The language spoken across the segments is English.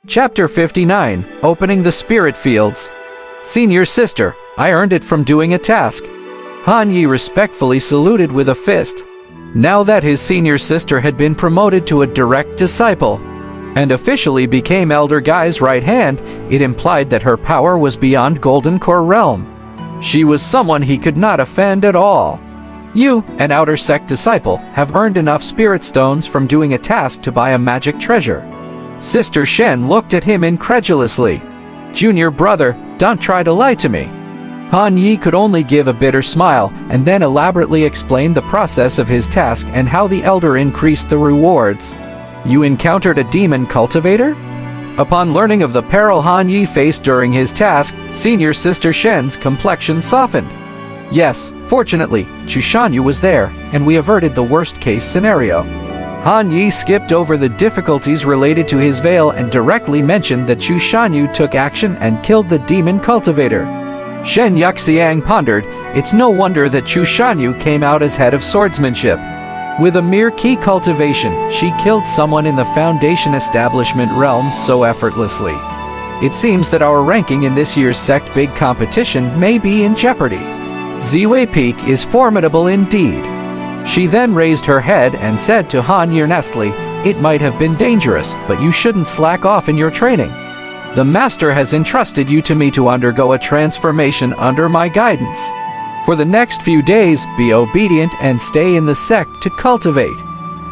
Chapter 59, Opening the Spirit Fields. Senior sister, I earned it from doing a task. Han Yi respectfully saluted with a fist. Now that his senior sister had been promoted to a direct disciple, and officially became Elder Gai's right hand, it implied that her power was beyond Golden Core realm. She was someone he could not offend at all. You, an outer sect disciple, have earned enough spirit stones from doing a task to buy a magic treasure. Sister Shen looked at him incredulously. Junior brother, don't try to lie to me. Han Yi could only give a bitter smile, and then elaborately explain the process of his task and how the elder increased the rewards. You encountered a demon cultivator? Upon learning of the peril Han Yi faced during his task, senior sister Shen's complexion softened. Yes, fortunately, Chu Shanyu was there, and we averted the worst-case scenario. Han Yi skipped over the difficulties related to his veil and directly mentioned that Chu Shanyu took action and killed the demon cultivator. Shen Yuxiang pondered. It's no wonder that Chu Shanyu came out as head of swordsmanship. With a mere key cultivation, she killed someone in the Foundation establishment realm so effortlessly. It seems that our ranking in this year's Sect Big competition may be in jeopardy. Ziwei Peak is formidable indeed. She then raised her head and said to Han Yi earnestly, it might have been dangerous, but you shouldn't slack off in your training. The Master has entrusted you to me to undergo a transformation under my guidance. For the next few days, be obedient and stay in the sect to cultivate.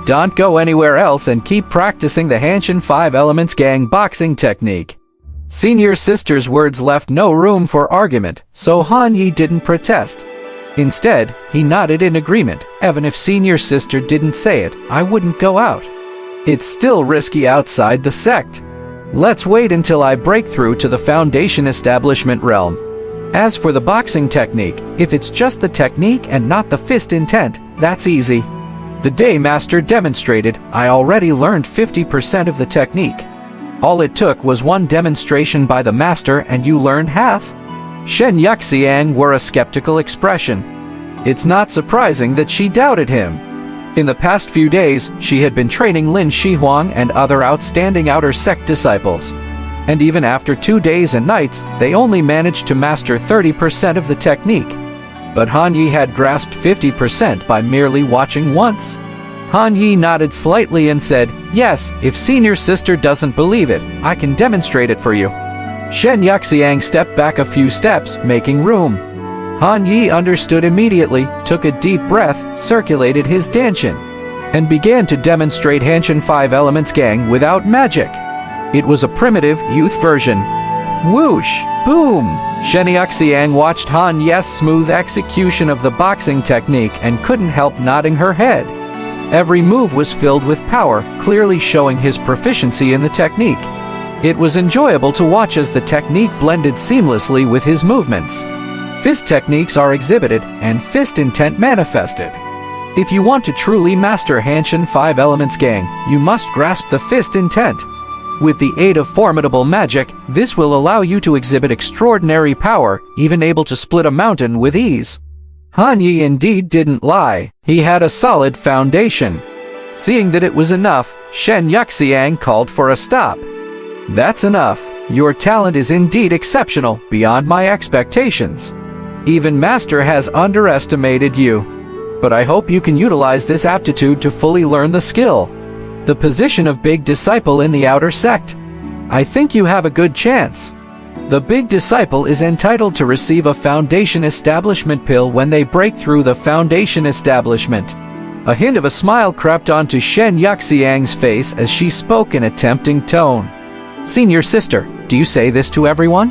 Don't go anywhere else and keep practicing the Hanshin 5 Elements Gang boxing technique. Senior sister's words left no room for argument, so Han Yi didn't protest. Instead, he nodded in agreement. Even if senior sister didn't say it, I wouldn't go out. It's still risky outside the sect. Let's wait until I break through to the Foundation establishment realm. As for the boxing technique, if it's just the technique and not the fist intent, that's easy. The day Master demonstrated, I already learned 50% of the technique. All it took was one demonstration by the Master and you learned half. Shen Yuxiang wore a skeptical expression. It's not surprising that she doubted him. In the past few days, she had been training Lin Shihuang and other outstanding outer sect disciples. And even after 2 days and nights, they only managed to master 30% of the technique. But Han Yi had grasped 50% by merely watching once. Han Yi nodded slightly and said, yes, if senior sister doesn't believe it, I can demonstrate it for you. Shen Yuxiang stepped back a few steps, making room. Han Yi understood immediately, took a deep breath, circulated his danshin, and began to demonstrate Hanshin 5 Elements Gang without magic. It was a primitive, youth version. Whoosh! Boom! Shen Yuxiang watched Han Yi's smooth execution of the boxing technique and couldn't help nodding her head. Every move was filled with power, clearly showing his proficiency in the technique. It was enjoyable to watch as the technique blended seamlessly with his movements. Fist techniques are exhibited, and fist intent manifested. If you want to truly master Hanshin 5 Elements Gang, you must grasp the fist intent. With the aid of formidable magic, this will allow you to exhibit extraordinary power, even able to split a mountain with ease. Han Yi indeed didn't lie. He had a solid foundation. Seeing that it was enough, Shen Yuxiang called for a stop. That's enough. Your talent is indeed exceptional, beyond my expectations. Even Master has underestimated you. But I hope you can utilize this aptitude to fully learn the skill. The position of Big Disciple in the outer sect. I think you have a good chance. The Big Disciple is entitled to receive a Foundation Establishment pill when they break through the Foundation Establishment. A hint of a smile crept onto Shen Yuxiang's face as she spoke in a tempting tone. Senior sister, do you say this to everyone?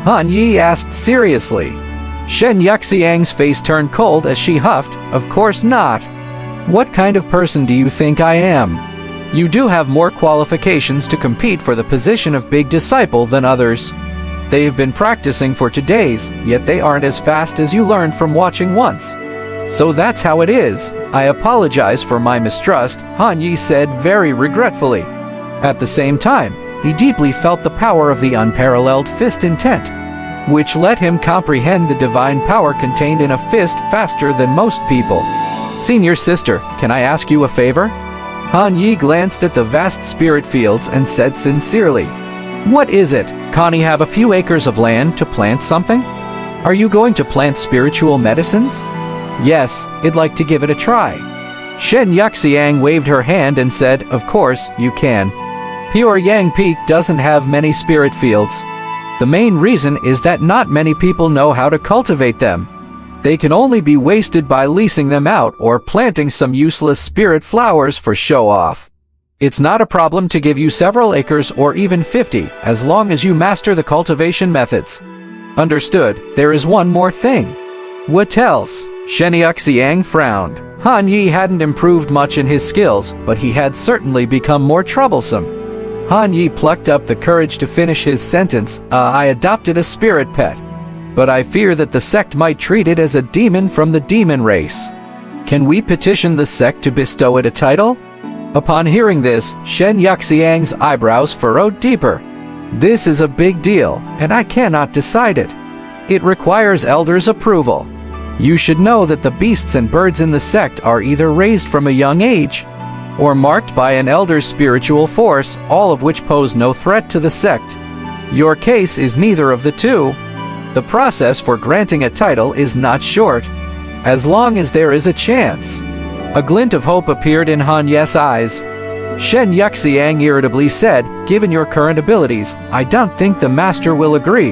Han Yi asked seriously. Shen Yuxiang's face turned cold as she huffed, of course not. What kind of person do you think I am? You do have more qualifications to compete for the position of Big Disciple than others. They have been practicing for 2 days, yet they aren't as fast as you learned from watching once. So that's how it is. I apologize for my mistrust, Han Yi said very regretfully. At the same time, he deeply felt the power of the unparalleled fist intent, which let him comprehend the divine power contained in a fist faster than most people. Senior sister, can I ask you a favor? Han Yi glanced at the vast spirit fields and said sincerely, What is it? Connie have a few acres of land to plant something? Are you going to plant spiritual medicines? Yes, I'd like to give it a try. Shen Yuxiang waved her hand and said, of course, you can. Pure Yang Peak doesn't have many spirit fields. The main reason is that not many people know how to cultivate them. They can only be wasted by leasing them out or planting some useless spirit flowers for show-off. It's not a problem to give you several acres or even 50, as long as you master the cultivation methods. Understood. There is one more thing. What else? Shen Yuxiang frowned. Han Yi hadn't improved much in his skills, but he had certainly become more troublesome. Han Yi plucked up the courage to finish his sentence. I adopted a spirit pet. But I fear that the sect might treat it as a demon from the demon race. Can we petition the sect to bestow it a title? Upon hearing this, Shen Yuxiang's eyebrows furrowed deeper. This is a big deal, and I cannot decide it. It requires elders' approval. You should know that the beasts and birds in the sect are either raised from a young age, or marked by an elder's spiritual force, all of which pose no threat to the sect. Your case is neither of the two. The process for granting a title is not short, as long as there is a chance. A glint of hope appeared in Han Ye's eyes. Shen Yuxiang irritably said, given your current abilities, I don't think the master will agree.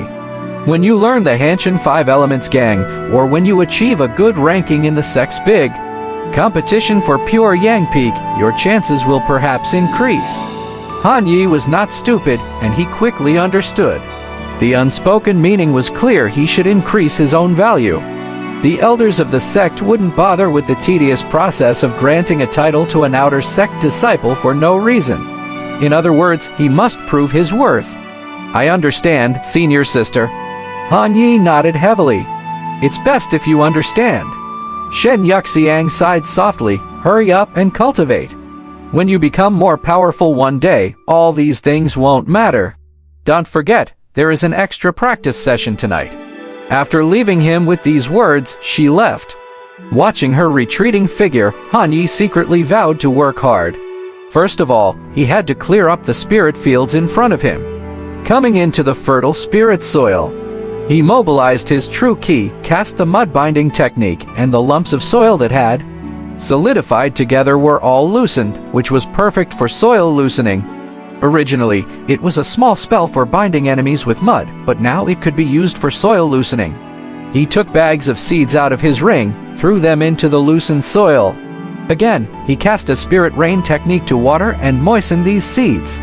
When you learn the Hanshin 5 Elements Gang, or when you achieve a good ranking in the sect's big competition for pure Yang Peak, your chances will perhaps increase. Han Yi was not stupid, and he quickly understood. The unspoken meaning was clear: he should increase his own value. The elders of the sect wouldn't bother with the tedious process of granting a title to an outer sect disciple for no reason. In other words, he must prove his worth. I understand, senior sister. Han Yi nodded heavily. It's best if you understand. Shen Yuxiang sighed softly. Hurry up and cultivate. When you become more powerful one day, all these things won't matter. Don't forget, there is an extra practice session tonight. After leaving him with these words, she left. Watching her retreating figure, Han Yi secretly vowed to work hard. First of all, he had to clear up the spirit fields in front of him. Coming into the fertile spirit soil, he mobilized his true ki, cast the mud binding technique, and the lumps of soil that had solidified together were all loosened, which was perfect for soil loosening. Originally, it was a small spell for binding enemies with mud, but now it could be used for soil loosening. He took bags of seeds out of his ring, threw them into the loosened soil. Again, he cast a spirit rain technique to water and moisten these seeds.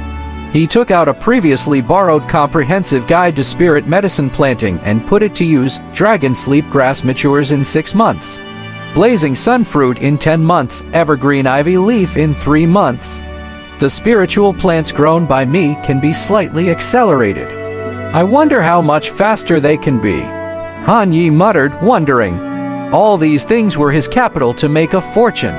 He took out a previously borrowed comprehensive guide to spirit medicine planting and put it to use. Dragon sleep grass matures in 6 months. Blazing sunfruit in 10 months. Evergreen ivy leaf in 3 months. The spiritual plants grown by me can be slightly accelerated. I wonder how much faster they can be. Han Yi muttered, wondering. All these things were his capital to make a fortune.